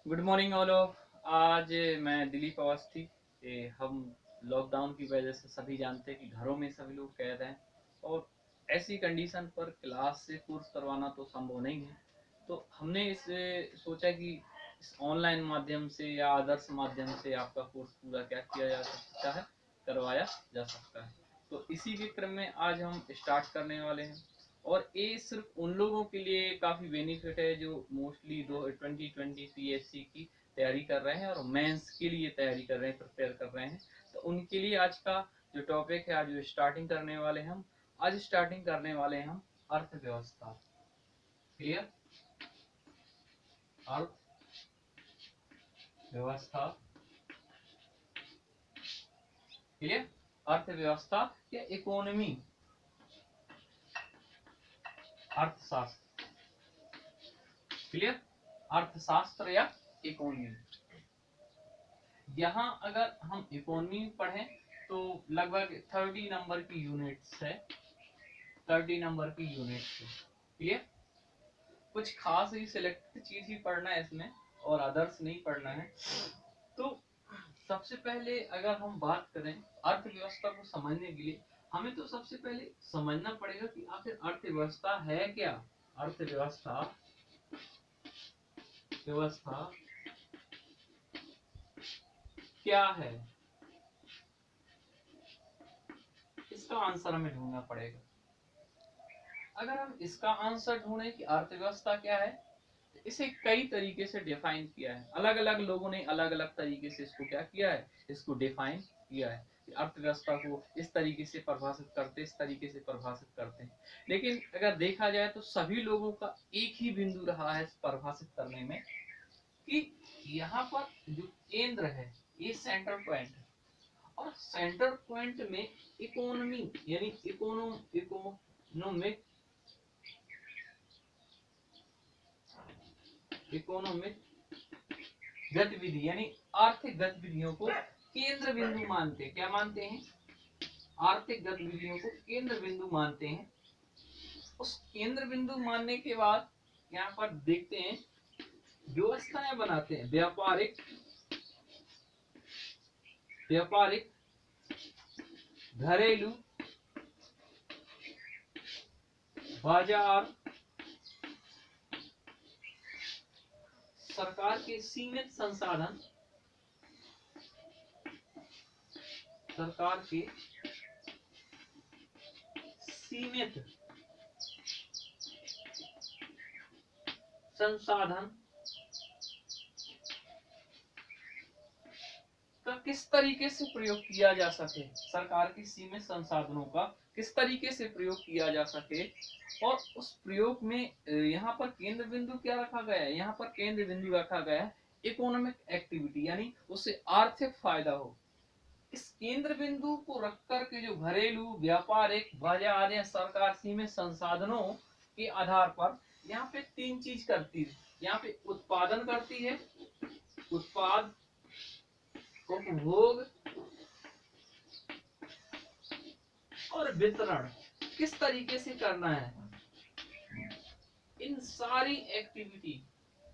Good morning all of. आज मैं दिलीप अवस्थी। हम लॉकडाउन की वजह से सभी जानते हैं कि घरों में सभी लोग कैद हैं और ऐसी कंडीशन पर क्लास से कोर्स करवाना तो संभव नहीं है। तो हमने इस सोचा कि इस ऑनलाइन माध्यम से या आदर्श माध्यम से आपका कोर्स पूरा क्या किया जा सकता है, करवाया जा सकता है। तो इसी के क्रम में आज हम स्टार्ट करने वाले हैं और ये सिर्फ उन लोगों के लिए काफ़ी बेनिफिट है जो मोस्टली 2020 पीएससी की तैयारी कर रहे हैं और मेंस के लिए तैयारी कर रहे हैं, प्रिपेयर कर रहे हैं। तो उनके लिए आज का जो टॉपिक है, आज जो स्टार्टिंग करने वाले हैं हम, आज स्टार्टिंग करने वाले हैं हम अर्थव्यवस्था। क्लियर? अर्थव्यवस्था। क्लियर? अर्थव्यवस्था या इकोनॉमी, अर्थशास्त्र। क्लियर? अर्थशास्त्र या इकोनॉमी। यहाँ अगर हम इकोनॉमी पढ़ें तो लगभग 30 नंबर की यूनिट्स है, 30 नंबर की यूनिट्स है। क्लियर? कुछ खास ही सिलेक्टेड चीज ही पढ़ना है इसमें और अदर्स नहीं पढ़ना है। तो सबसे पहले अगर हम बात करें अर्थव्यवस्था को समझने के लिए, हमें तो सबसे पहले समझना पड़ेगा कि आखिर अर्थव्यवस्था है क्या। अर्थव्यवस्था व्यवस्था क्या है, इसका आंसर हमें ढूंढना पड़ेगा। अगर हम इसका आंसर ढूंढें कि अर्थव्यवस्था क्या है, तो इसे कई तरीके से डिफाइन किया है। अलग अलग लोगों ने अलग अलग तरीके से इसको क्या किया है, इसको डिफाइन किया है। अर्थव्यवस्था को इस तरीके से परिभाषित करते, इस तरीके से परिभाषित करते हैं। लेकिन अगर देखा जाए तो सभी लोगों का एक ही बिंदु रहा है परिभाषित करने में कि यहाँ पर जो केंद्र है ये सेंट्रल पॉइंट है और सेंट्रल पॉइंट में इकोनॉमी यानी इकोनॉमिक इकोनॉमिक गतिविधि यानी आर्थिक गतिविधियों को केंद्र बिंदु मानते हैं। क्या मानते हैं? आर्थिक गतिविधियों को केंद्र बिंदु मानते हैं। उस केंद्र बिंदु मानने के बाद यहाँ पर देखते हैं व्यवस्थाएं बनाते हैं। व्यापारिक व्यापारिक घरेलू बाजार, सरकार के सीमित संसाधन, सरकार के सीमित संसाधन का किस तरीके से प्रयोग किया जा सके, सरकार की सीमित संसाधनों का किस तरीके से प्रयोग किया जा सके। और उस प्रयोग में यहाँ पर केंद्र बिंदु क्या रखा गया है, यहाँ पर केंद्र बिंदु रखा गया है इकोनॉमिक एक्टिविटी यानी उससे आर्थिक फायदा हो। इस केंद्र बिंदु को रख करके जो घरेलू व्यापारिक बाजार या सरकार सीमित संसाधनों के आधार पर यहाँ पे तीन चीज करती है। यहाँ पे उत्पादन करती है, उत्पाद, उपभोग और वितरण किस तरीके से करना है। इन सारी एक्टिविटी,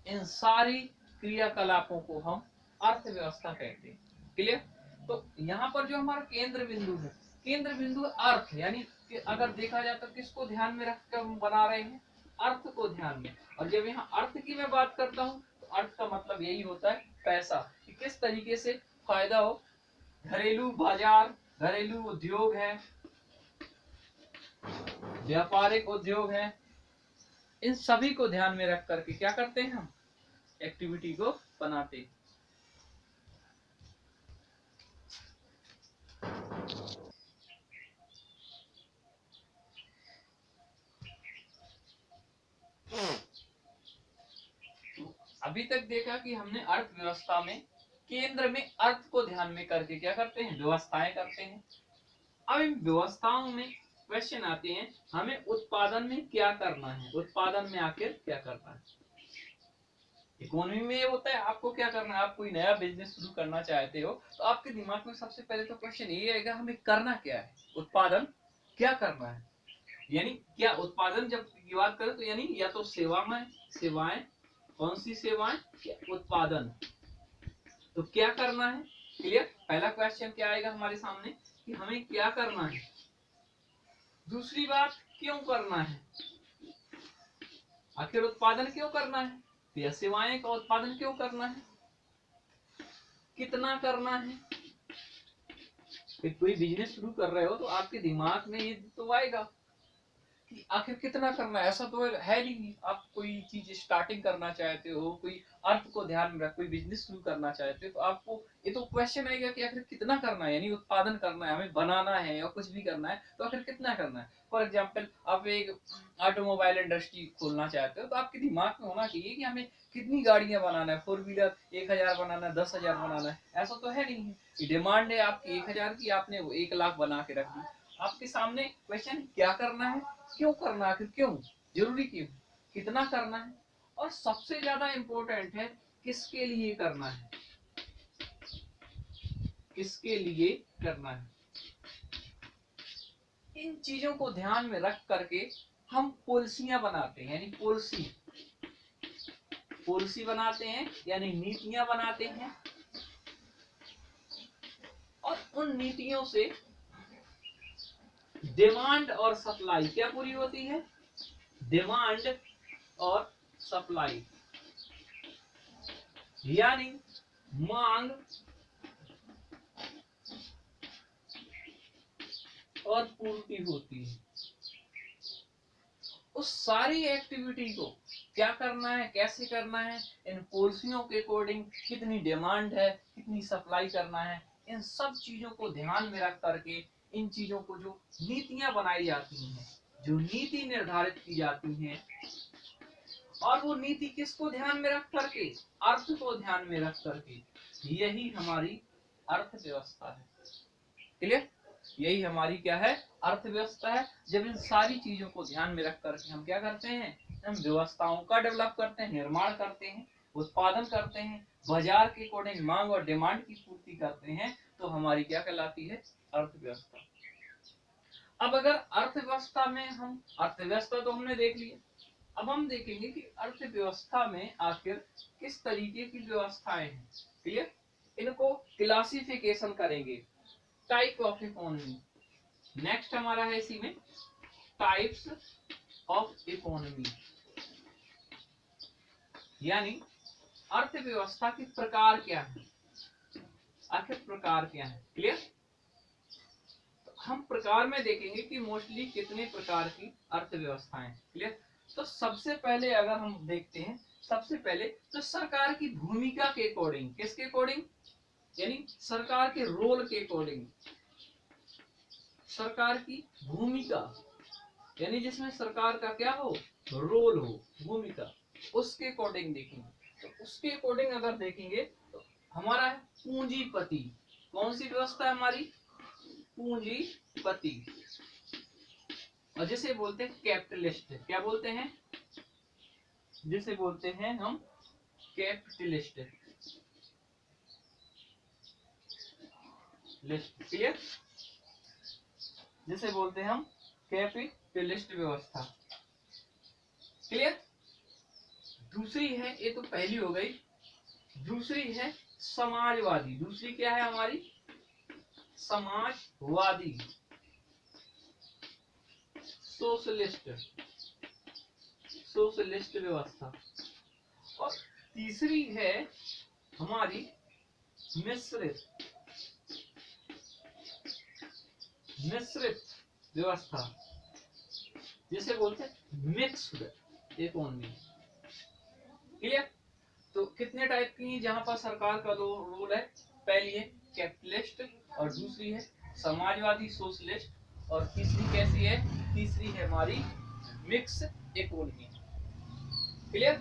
इन सारी क्रियाकलापों को हम अर्थव्यवस्था कहते हैं। क्लियर? तो यहाँ पर जो हमारा केंद्र बिंदु है, केंद्र बिंदु अर्थ यानी कि अगर देखा जाए तो किसको ध्यान में रखकर हम बना रहे हैं, अर्थ को ध्यान में। और जब यहाँ अर्थ की मैं बात करता हूँ तो अर्थ का मतलब यही होता है पैसा, कि किस तरीके से फायदा हो। घरेलू बाजार, घरेलू उद्योग है, व्यापारिक उद्योग है, इन सभी को ध्यान में रख करके क्या करते हैं हम, एक्टिविटी को बनाते हैं। अभी तक देखा कि हमने अर्थव्यवस्था में केंद्र में अर्थ को ध्यान में करके क्या करते हैं, व्यवस्थाएं करते हैं। अब इन व्यवस्थाओं में क्वेश्चन आते हैं, हमें उत्पादन में क्या करना है, उत्पादन में आखिर क्या करना है। इकोनॉमी में ये होता है आपको क्या करना है, आप कोई नया बिजनेस शुरू करना चाहते हो तो आपके दिमाग में सबसे पहले तो क्वेश्चन ये आएगा हमें करना क्या है, उत्पादन क्या करना है। यानी क्या उत्पादन जब की बात करें तो यानी या तो सेवाएं, कौन सी सेवाएं? उत्पादन। तो क्या करना है? क्लियर? पहला क्वेश्चन क्या आएगा हमारे सामने कि हमें क्या करना है। दूसरी बात, क्यों करना है, आखिर उत्पादन क्यों करना है, या सेवाएं का उत्पादन क्यों करना है, कितना करना है। कोई बिजनेस शुरू कर रहे हो तो आपके दिमाग में ये तो आएगा कि आखिर कितना करना है। ऐसा तो है नहीं, आप कोई चीज स्टार्टिंग करना चाहते हो, कोई अर्थ को ध्यान में रख कोई बिजनेस शुरू करना चाहते हो तो आपको ये तो क्वेश्चन आएगा कि आखिर कितना करना है, यानी उत्पादन करना है, हमें बनाना है या कुछ भी करना है तो आखिर कितना करना है। फॉर एग्जाम्पल, आप एक ऑटोमोबाइल इंडस्ट्री खोलना चाहते हो तो आपके दिमाग में होना चाहिए कि हमें कितनी गाड़ियां बनाना है, 4 व्हीलर 1000 बनाना है, 10,000 बनाना है। ऐसा तो है नहीं, डिमांड है आपकी 1000 की, आपने 1 लाख बना के रख दी। आपके सामने क्वेश्चन क्या करना है, क्यों करना है, आखिर क्यों जरूरी, क्यों, कितना करना है, और सबसे ज्यादा इंपॉर्टेंट है किसके लिए करना है, किसके लिए करना है। इन चीजों को ध्यान में रख करके हम पॉलिसियां बनाते हैं, यानी पॉलिसी बनाते हैं, यानी नीतियां बनाते हैं। और उन नीतियों से डिमांड और सप्लाई क्या पूरी होती है, डिमांड और सप्लाई, यानी मांग और पूर्ति होती है। उस सारी एक्टिविटी को क्या करना है, कैसे करना है, इन पॉलिसियों के अकॉर्डिंग कितनी डिमांड है, कितनी सप्लाई करना है, इन सब चीजों को ध्यान में रख करके इन चीजों को जो नीतियां बनाई जाती हैं, जो नीति निर्धारित की जाती हैं, और वो नीति किसको ध्यान में रख करके, अर्थ को ध्यान में रख करके, यही हमारी अर्थव्यवस्था है। क्लियर? यही हमारी क्या है, अर्थव्यवस्था है। जब इन सारी चीजों को ध्यान में रख करके हम क्या करते हैं, हम व्यवस्थाओं का डेवलप करते हैं, निर्माण करते हैं, उत्पादन करते हैं, बाजार के अकॉर्डिंग मांग और डिमांड की पूर्ति करते हैं, तो हमारी क्या कहलाती है, अर्थव्यवस्था। अब अगर अर्थव्यवस्था में हम, अर्थव्यवस्था तो हमने देख लिया, अब हम देखेंगे कि अर्थव्यवस्था में आखिर किस तरीके की व्यवस्थाएं हैं। क्लियर? इनको क्लासिफिकेशन करेंगे, टाइप ऑफ इकोनॉमी। नेक्स्ट हमारा है इसी में टाइप्स ऑफ इकोनॉमी, यानी अर्थव्यवस्था के प्रकार क्या है, आखिर प्रकार क्या है। क्लियर? तो हम प्रकार में देखेंगे कि मोस्टली कितने प्रकार की अर्थव्यवस्थाएं। क्लियर? तो सबसे पहले अगर हम देखते हैं, सबसे पहले तो सरकार की भूमिका के अकॉर्डिंग, किसके अकॉर्डिंग, यानी सरकार के रोल के अकॉर्डिंग, सरकार की भूमिका, यानी जिसमें सरकार का क्या हो, रोल हो, भूमिका, उसके अकॉर्डिंग देखेंगे। तो उसके अकॉर्डिंग अगर देखेंगे तो हमारा है पूंजीपति। कौन सी व्यवस्था है हमारी, पूंजीपति, और जिसे बोलते हैं कैपिटलिस्ट। क्या बोलते हैं, जिसे बोलते हैं हम कैपिटलिस्ट। क्लियर? जिसे बोलते हैं हम कैपिटलिस्ट व्यवस्था। क्लियर? दूसरी है, ये तो पहली हो गई, दूसरी है समाजवादी। दूसरी क्या है हमारी, समाजवादी, सोशलिस्ट, सोशलिस्ट व्यवस्था। और तीसरी है हमारी मिश्रित, मिश्रित व्यवस्था, जिसे बोलते हैं मिक्स्ड इकोनॉमी। क्लियर? तो कितने टाइप की हैं जहां पर सरकार का दो रोल है, पहली है कैपिटलिस्ट और दूसरी है समाजवादी, सोशलिस्ट, और तीसरी कैसी है, तीसरी है हमारी मिक्स इकोनॉमी। क्लियर?